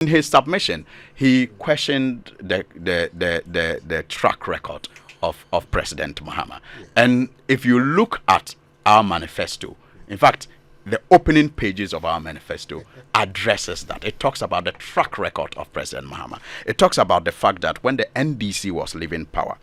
In his submission, he questioned the track record of President Mahama. And if you look at our manifesto, in fact, the opening pages of our manifesto addresses that. It talks about the track record of President Mahama. It talks about the fact that when the NDC was leaving power,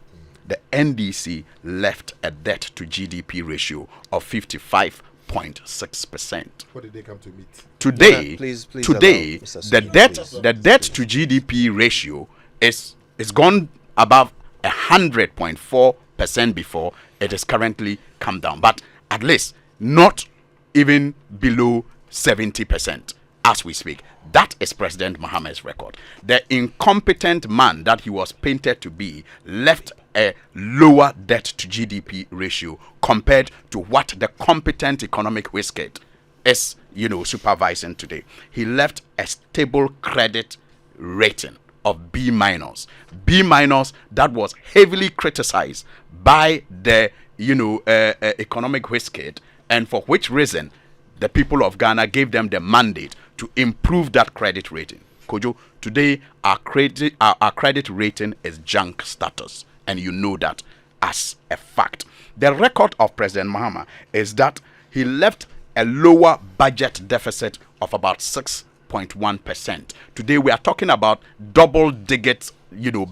the NDC left a debt to GDP ratio of 55.6%. What did they come to meet? Today, please today, the debt to GDP ratio is gone above 100.4% before. It is currently come down, but at least not even below 70% as we speak. That is President Mahama's record. The incompetent man that he was painted to be left a lower debt to GDP ratio compared to what the competent economic wizard is, supervising today. He left a stable credit rating of B minus. B minus that was heavily criticized by the, economic wizard, and for which reason the people of Ghana gave them the mandate to improve that credit rating. Kojo, today our credit rating is junk status, and you know that as a fact. The record of President Mahama is that he left a lower budget deficit of about 6.1%. Today we are talking about double digit,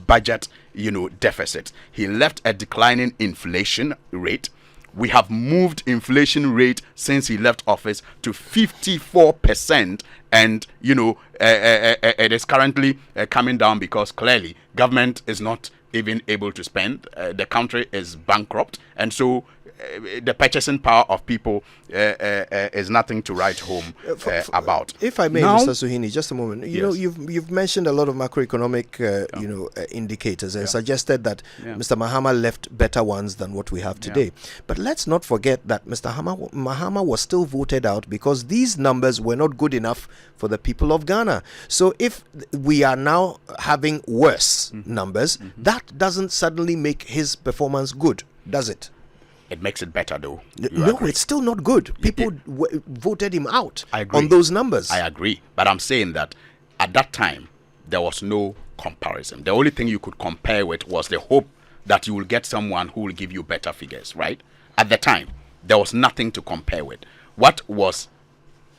budget, deficit. He left a declining inflation rate. We have moved inflation rate since he left office to 54%, and it is currently coming down because clearly government is not even able to spend. The country is bankrupt, and so the purchasing power of people is nothing to write home about. If I may, now, Mr. Suhuyini, just a moment. Yes. You've mentioned a lot of macroeconomic indicators and suggested that Mr. Mahama left better ones than what we have today. But let's not forget that Mr. Mahama was still voted out because these numbers were not good enough for the people of Ghana. So if we are now having worse numbers, that doesn't suddenly make his performance good, does it? It makes it better, though. No, it's still not good. People voted him out on those numbers. I agree. But I'm saying that at that time, there was no comparison. The only thing you could compare with was the hope that you will get someone who will give you better figures, right? At the time, there was nothing to compare with. What was,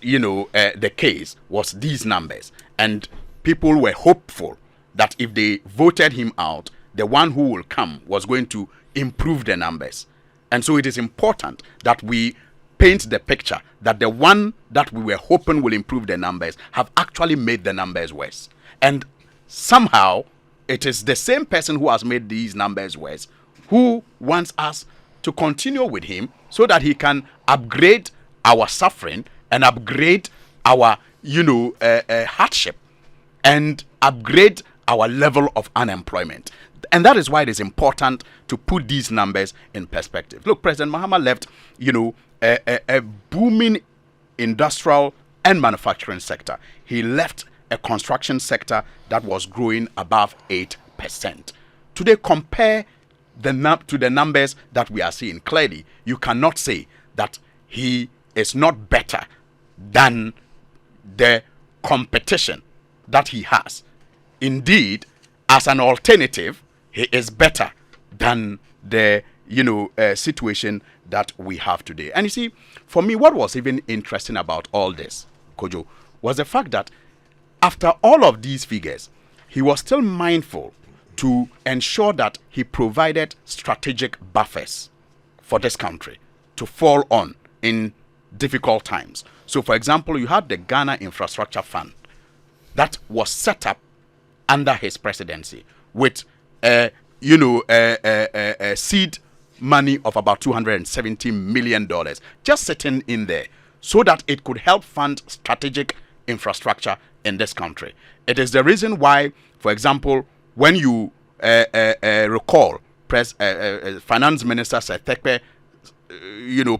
the case was these numbers. And people were hopeful that if they voted him out, the one who will come was going to improve the numbers. And so it is important that we paint the picture that the one that we were hoping will improve the numbers have actually made the numbers worse. And somehow it is the same person who has made these numbers worse who wants us to continue with him so that he can upgrade our suffering and upgrade our, hardship and upgrade our level of unemployment. And that is why it is important to put these numbers in perspective. Look, President Mahama left, a booming industrial and manufacturing sector. He left a construction sector that was growing above 8%. Today, compare to the numbers that we are seeing. Clearly, you cannot say that he is not better than the competition that he has. Indeed, as an alternative, he is better than the situation that we have today. And you see, for me, what was even interesting about all this, Kojo, was the fact that after all of these figures, he was still mindful to ensure that he provided strategic buffers for this country to fall on in difficult times. So, for example, you had the Ghana Infrastructure Fund that was set up under his presidency with seed money of about $270 million just sitting in there so that it could help fund strategic infrastructure in this country. It is the reason why, for example, when you recall Finance Minister Setekpe,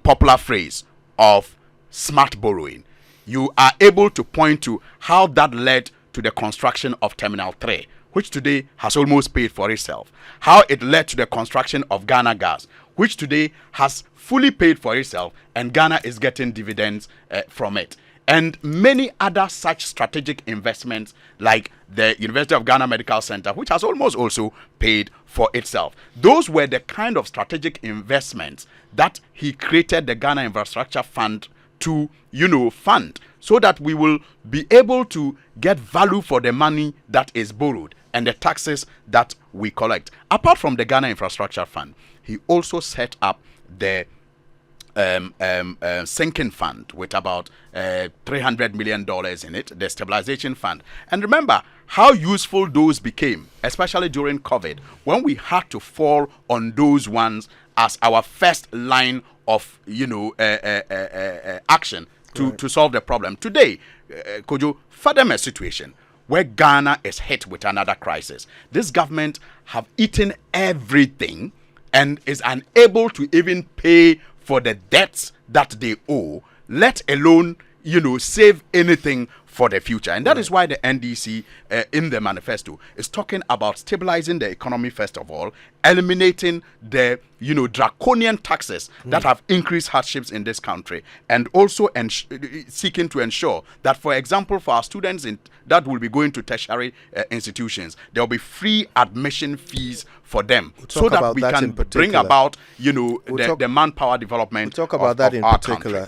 popular phrase of smart borrowing, you are able to point to how that led to the construction of Terminal 3, which today has almost paid for itself. How it led to the construction of Ghana Gas, which today has fully paid for itself, and Ghana is getting dividends from it. and many other such strategic investments like the University of Ghana Medical Center, which has almost also paid for itself. Those were the kind of strategic investments that he created the Ghana Infrastructure Fund to, fund, so that we will be able to get value for the money that is borrowed and the taxes that we collect. Apart from the Ghana Infrastructure Fund, he also set up the sinking fund with about $300 million in it, the stabilization fund. And remember how useful those became, especially during COVID, when we had to fall on those ones as our first line of action to solve the problem. Today, could you fathom a situation where Ghana is hit with another crisis? This government have eaten everything and is unable to even pay for the debts that they owe, let alone, save anything for the future. And that is why the NDC in the manifesto is talking about stabilizing the economy first of all, eliminating the draconian taxes that have increased hardships in this country, and also seeking to ensure that, for example, for our students that will be going to tertiary institutions, there will be free admission fees for them, so that we can bring about the manpower development. We'll talk about that in particular